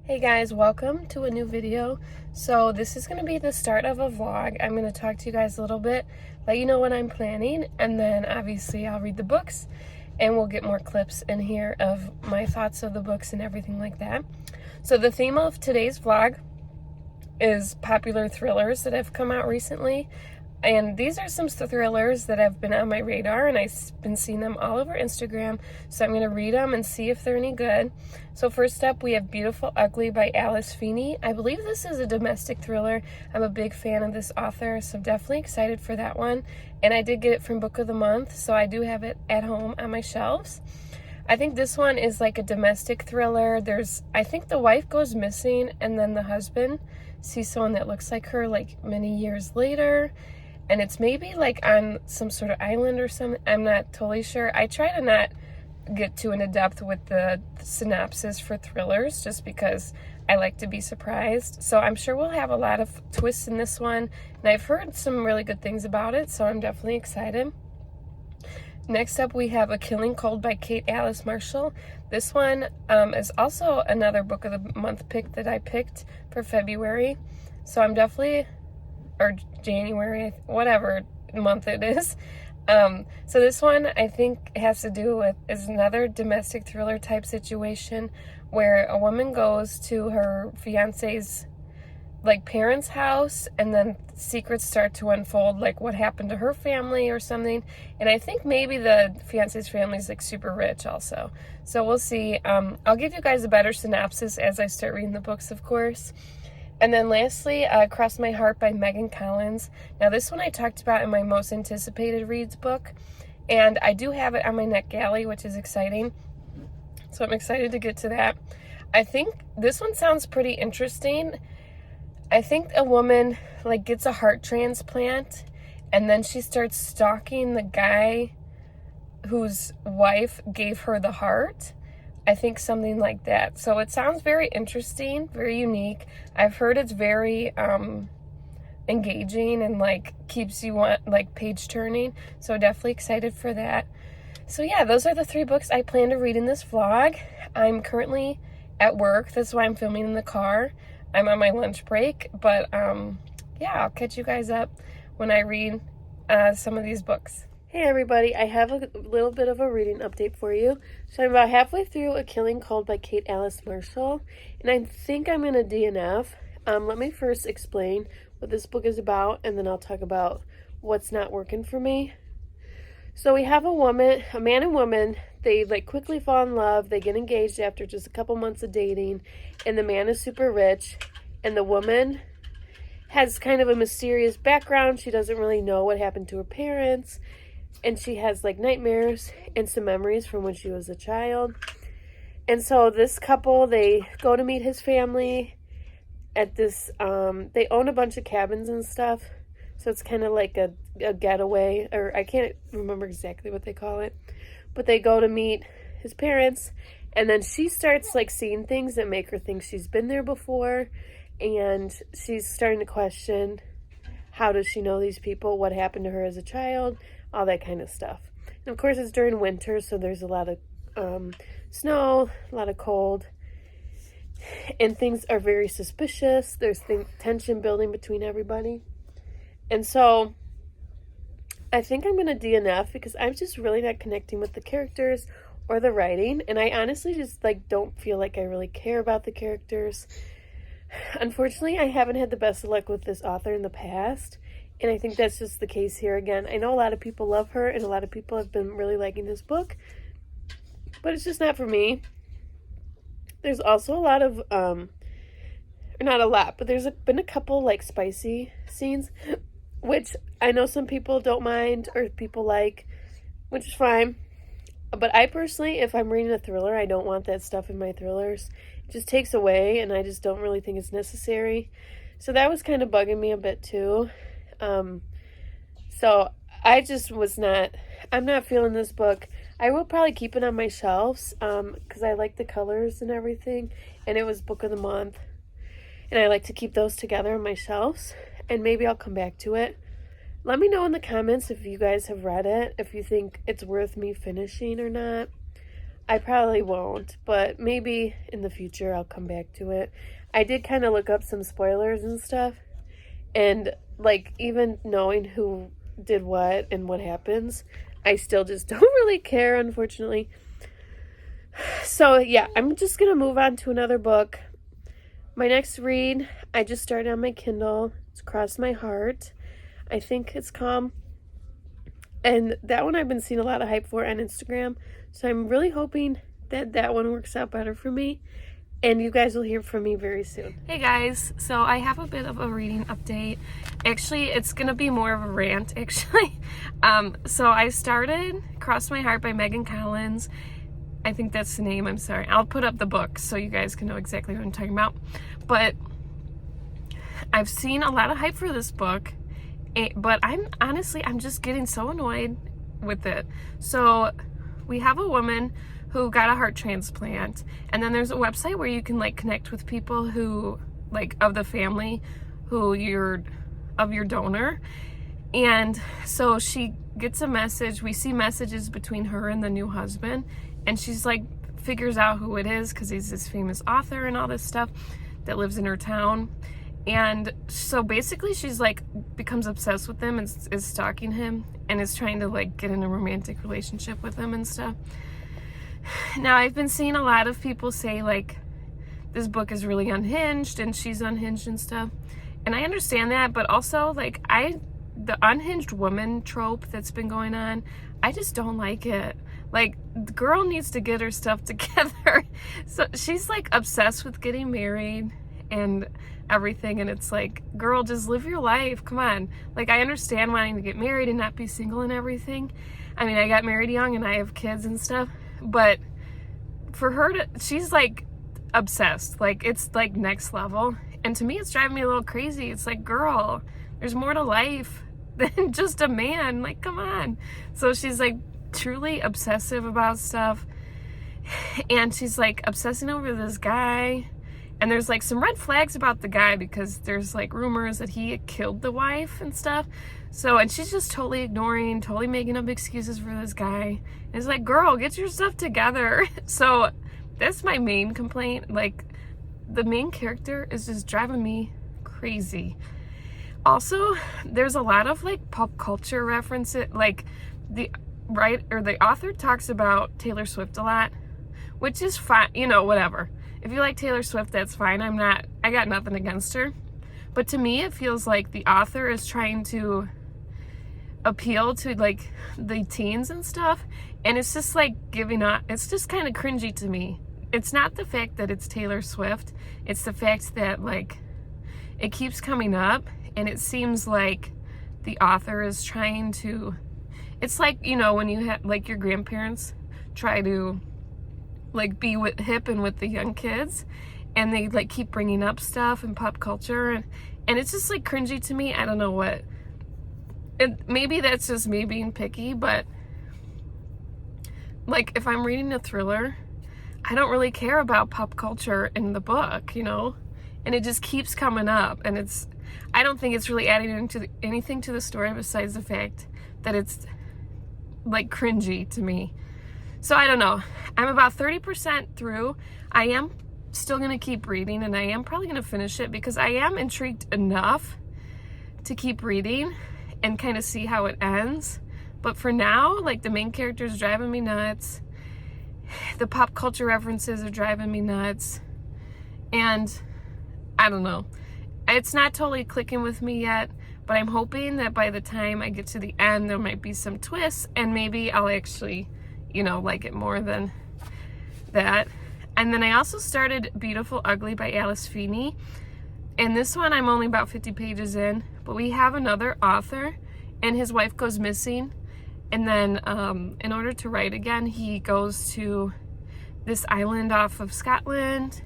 Hey guys, welcome to a new video. So this is going to be the start of a vlog. I'm going to talk to you guys a little bit, let you know what I'm planning, and then obviously I'll read the books and we'll get more clips in here of my thoughts of the books and everything like that. So the theme of today's vlog is popular thrillers that have come out recently. And these are some thrillers that have been on my radar, and I've been seeing them all over Instagram, so I'm going to read them and see if they're any good. So first up, we have Beautiful Ugly by Alice Feeney. I believe this is a domestic thriller. I'm a big fan of this author, so I'm definitely excited for that one. And I did get it from Book of the Month, so I do have it at home on my shelves. I think this one is like a domestic thriller. I think the wife goes missing, and then the husband sees someone that looks like her like many years later. And it's maybe like on some sort of island or something. I'm not totally sure. I try to not get too into depth with the synopsis for thrillers just because I like to be surprised. So I'm sure we'll have a lot of twists in this one. And I've heard some really good things about it, so I'm definitely excited. Next up, we have A Killing Cold by Kate Alice Marshall. This one is also another Book of the Month pick that I picked for February. So I'm definitely... or January, whatever month it is. So this one I think has to do with is another domestic thriller type situation where a woman goes to her fiance's like parents' house, and then secrets start to unfold, like what happened to her family or something. And I think maybe the fiance's family is like super rich also. So we'll see. I'll give you guys a better synopsis as I start reading the books, of course. And then lastly, Cross My Heart by Megan Collins. Now this one I talked about in my most anticipated reads book, and I do have it on my NetGalley, which is exciting. So I'm excited to get to that. I think this one sounds pretty interesting. I think a woman like gets a heart transplant, and then she starts stalking the guy whose wife gave her the heart. I think something like that. So it sounds very interesting, very unique. I've heard it's very engaging and like keeps you on like page turning. So definitely excited for that. So yeah, those are the 3 books I plan to read in this vlog. I'm currently at work. That's why I'm filming in the car. I'm on my lunch break, but yeah, I'll catch you guys up when I read some of these books. Hey everybody, I have a little bit of a reading update for you. So I'm about halfway through A Killing Cold by Kate Alice Marshall, and I think I'm in a DNF. Let me first explain what this book is about, and then I'll talk about what's not working for me. So we have a man and woman, they like quickly fall in love, they get engaged after just a couple months of dating, and the man is super rich, and the woman has kind of a mysterious background. She doesn't really know what happened to her parents, and she has like nightmares and some memories from when she was a child. And so this couple, they go to meet his family at this, they own a bunch of cabins and stuff. So it's kind of like a getaway, or I can't remember exactly what they call it. But they go to meet his parents, and then she starts like seeing things that make her think she's been there before. And she's starting to question, how does she know these people? What happened to her as a child? All that kind of stuff. And of course, it's during winter, so there's a lot of snow, a lot of cold, and things are very suspicious. There's tension building between everybody. And so I think I'm going to DNF because I'm just really not connecting with the characters or the writing. And I honestly just like don't feel like I really care about the characters. Unfortunately, I haven't had the best of luck with this author in the past, and I think that's just the case here again. I know a lot of people love her, and a lot of people have been really liking this book, but it's just not for me. There's also a lot of, or not a lot, but there's been a couple like spicy scenes, which I know some people don't mind, or people like, which is fine. But I personally, if I'm reading a thriller, I don't want that stuff in my thrillers. It just takes away, and I just don't really think it's necessary. So that was kind of bugging me a bit too. So I just I'm not feeling this book. I will probably keep it on my shelves because I like the colors and everything. And it was Book of the Month. And I like to keep those together on my shelves. And maybe I'll come back to it. Let me know in the comments if you guys have read it, if you think it's worth me finishing or not. I probably won't, but maybe in the future I'll come back to it. I did kind of look up some spoilers and stuff, and like even knowing who did what and what happens, I still just don't really care, unfortunately. So yeah, I'm just gonna move on to another book. My next read, I just started on my Kindle. It's Cross My Heart. I think it's called. And that one I've been seeing a lot of hype for on Instagram. So I'm really hoping that that one works out better for me. And you guys will hear from me very soon. Hey guys, so I have a bit of a reading update. Actually, it's going to be more of a rant, actually. So I started Cross My Heart by Megan Collins. I think that's the name, I'm sorry. I'll put up the book so you guys can know exactly what I'm talking about. But I've seen a lot of hype for this book. But I'm just getting so annoyed with it. So we have a woman who got a heart transplant, and then there's a website where you can like connect with people who like of the family of your donor. And so she gets a message. We see messages between her and the new husband, and she's like figures out who it is because he's this famous author and all this stuff that lives in her town. And so basically she's like becomes obsessed with him and is stalking him and is trying to like get in a romantic relationship with him and stuff. Now I've been seeing a lot of people say like this book is really unhinged and she's unhinged and stuff. And I understand that, but also like the unhinged woman trope that's been going on, I just don't like it. Like, the girl needs to get her stuff together. So she's like obsessed with getting married and everything, and it's like, girl, just live your life, come on. Like, I understand wanting to get married and not be single and everything. I mean, I got married young and I have kids and stuff, but for her to, she's like obsessed, like it's like next level, and to me it's driving me a little crazy. It's like, girl, there's more to life than just a man, like come on. So she's like truly obsessive about stuff, and she's like obsessing over this guy. And there's like some red flags about the guy because there's like rumors that he killed the wife and stuff. So, and she's just totally ignoring, totally making up excuses for this guy. And it's like, girl, get your stuff together. So that's my main complaint. Like, the main character is just driving me crazy. Also, there's a lot of like pop culture references. Like the author talks about Taylor Swift a lot, which is fine, you know, whatever. If you like Taylor Swift, that's fine. I got nothing against her. But to me, it feels like the author is trying to appeal to like the teens and stuff. And it's just like it's just kind of cringy to me. It's not the fact that it's Taylor Swift. It's the fact that like it keeps coming up and it seems like the author is trying to, it's like, you know, when you have like your grandparents try to like be hip and with the young kids, and they like keep bringing up stuff and pop culture, and it's just like cringy to me. I don't know what, maybe that's just me being picky, but like if I'm reading a thriller, I don't really care about pop culture in the book, you know, and it just keeps coming up, and I don't think it's really adding anything to the story besides the fact that it's like cringy to me. So I don't know. I'm about 30% through. I am still going to keep reading, and I am probably going to finish it because I am intrigued enough to keep reading and kind of see how it ends. But for now, like the main character is driving me nuts. The pop culture references are driving me nuts. And I don't know. It's not totally clicking with me yet, but I'm hoping that by the time I get to the end, there might be some twists, and maybe I'll actually, you know, like it more than that. And then I also started Beautiful Ugly by Alice Feeney. And this one I'm only about 50 pages in, but we have another author and his wife goes missing. And then in order to write again, he goes to this island off of Scotland,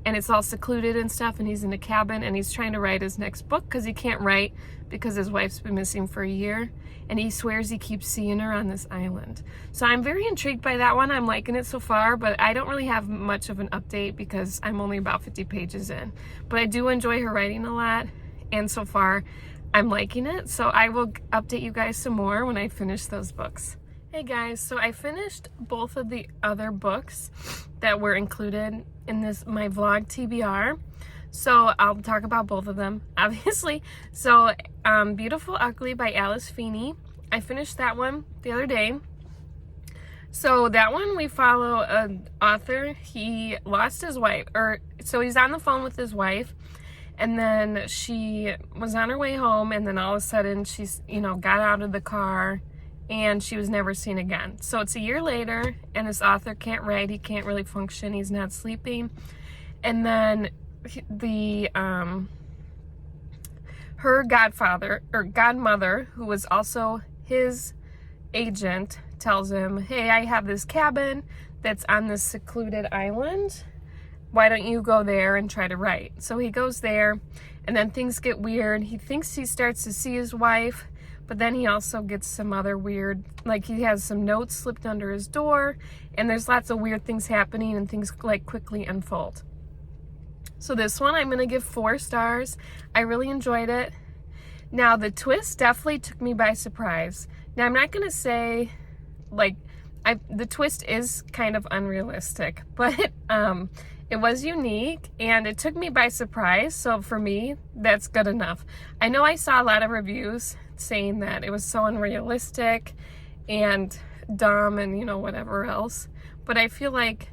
and it's all secluded and stuff, and he's in a cabin, and he's trying to write his next book because he can't write because his wife's been missing for a year, and he swears he keeps seeing her on this island. So I'm very intrigued by that one. I'm liking it so far, but I don't really have much of an update because I'm only about 50 pages in. But I do enjoy her writing a lot, and so far I'm liking it. So I will update you guys some more when I finish those books. Hey guys, so I finished both of the other books that were included in my vlog TBR. So I'll talk about both of them, obviously. So Beautiful Ugly by Alice Feeney. I finished that one the other day. So that one, we follow an author. He lost his wife, so he's on the phone with his wife, and then she was on her way home, and then all of a sudden she's, got out of the car and she was never seen again. So it's a year later, and this author can't write, he can't really function, he's not sleeping. And then her godmother, who was also his agent, tells him, hey, I have this cabin that's on this secluded island. Why don't you go there and try to write? So he goes there, and then things get weird. He thinks he starts to see his wife, but then he also gets some other weird, like he has some notes slipped under his door, and there's lots of weird things happening, and things like quickly unfold. So this one I'm gonna give 4 stars. I really enjoyed it. Now the twist definitely took me by surprise. Now I'm not gonna say the twist is kind of unrealistic, but it was unique and it took me by surprise. So for me, that's good enough. I know I saw a lot of reviews saying that it was so unrealistic and dumb and whatever else, but I feel like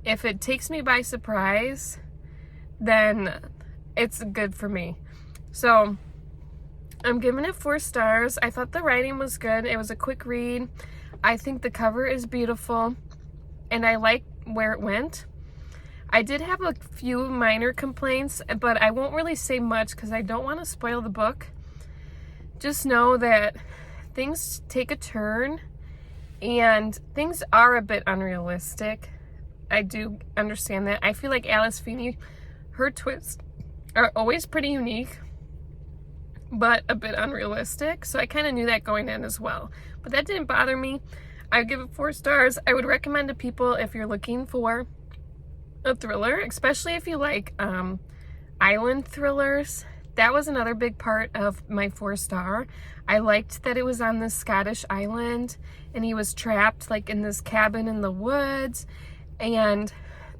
if it takes me by surprise, then it's good for me. So I'm giving it 4 stars. I thought the writing was good. It was a quick read. I think the cover is beautiful and I like where it went. I did have a few minor complaints, but I won't really say much because I don't want to spoil the book. Just know that things take a turn and things are a bit unrealistic. I do understand that. I feel like Alice Feeney, her twists are always pretty unique, but a bit unrealistic. So I kind of knew that going in as well. But that didn't bother me. I give it 4 stars. I would recommend to people if you're looking for a thriller, especially if you like island thrillers. That was another big part of my 4 star. I liked that it was on this Scottish island and he was trapped like in this cabin in the woods, and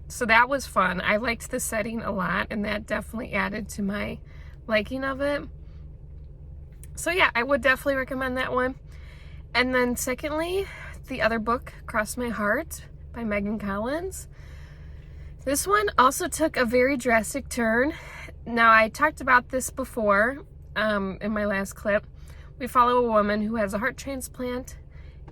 so that was fun. I liked the setting a lot, and that definitely added to my liking of it. So yeah, I would definitely recommend that one. And then secondly, the other book, Cross My Heart by Megan Collins. This one also took a very drastic turn. Now, I talked about this before in my last clip. We follow a woman who has a heart transplant,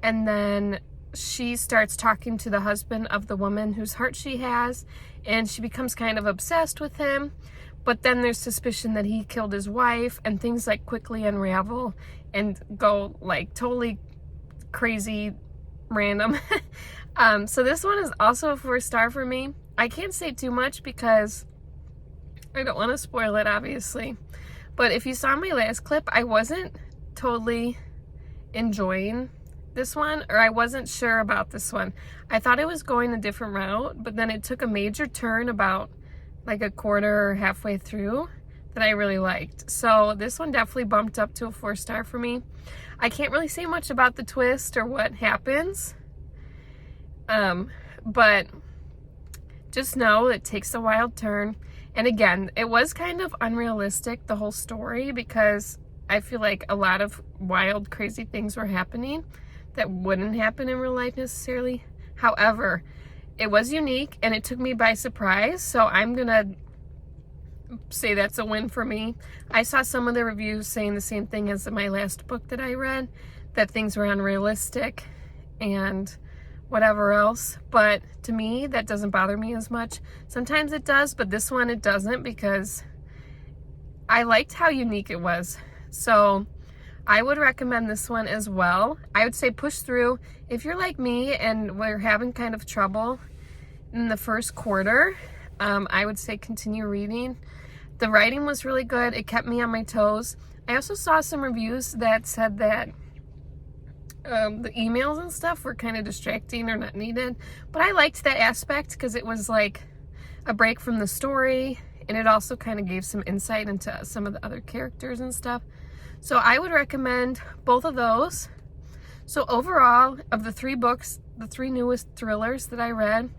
and then she starts talking to the husband of the woman whose heart she has, and she becomes kind of obsessed with him. But then there's suspicion that he killed his wife, and things like quickly unravel and go like totally crazy random. So this one is also a 4 star for me. I can't say too much because I don't want to spoil it, obviously. But if you saw my last clip, I wasn't totally enjoying this one, or I wasn't sure about this one. I thought it was going a different route, but then it took a major turn about like a quarter or halfway through that I really liked. So this one definitely bumped up to a 4 star for me. I can't really say much about the twist or what happens, but just know it takes a wild turn. And again, it was kind of unrealistic, the whole story, because I feel like a lot of wild, crazy things were happening that wouldn't happen in real life necessarily. However, it was unique and it took me by surprise, so I'm gonna say that's a win for me. I saw some of the reviews saying the same thing as my last book that I read, that things were unrealistic and whatever else, but to me that doesn't bother me as much. Sometimes it does, but this one it doesn't, because I liked how unique it was. So I would recommend this one as well. I would say push through. If you're like me and we're having kind of trouble in the first quarter, I would say continue reading. The writing was really good. It kept me on my toes. I also saw some reviews that said that the emails and stuff were kind of distracting or not needed, but I liked that aspect because it was like a break from the story, and it also kind of gave some insight into some of the other characters and stuff. So I would recommend both of those. So overall, of the 3 books, the 3 newest thrillers that I read,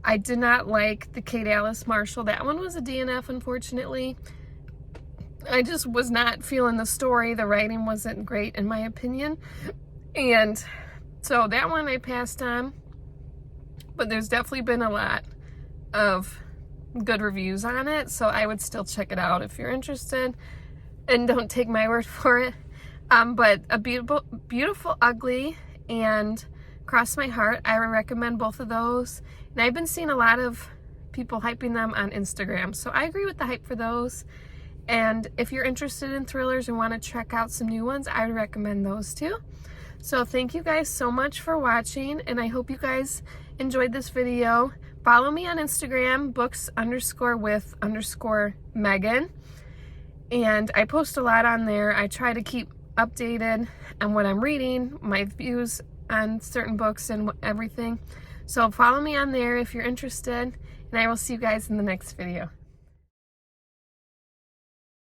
I did not like the Kate Alice Marshall. That one was a DNF, unfortunately. I just was not feeling the story. The writing wasn't great, in my opinion. And so that one I passed on. But there's definitely been a lot of good reviews on it, so I would still check it out if you're interested. And don't take my word for it. But A Beautiful Ugly and Cross My Heart, I would recommend both of those. And I've been seeing a lot of people hyping them on Instagram, so I agree with the hype for those. And if you're interested in thrillers and want to check out some new ones, I would recommend those too. So thank you guys so much for watching, and I hope you guys enjoyed this video. Follow me on Instagram, books_with_Megan. And I post a lot on there. I try to keep updated on what I'm reading, my views on certain books and everything. So follow me on there if you're interested, and I will see you guys in the next video.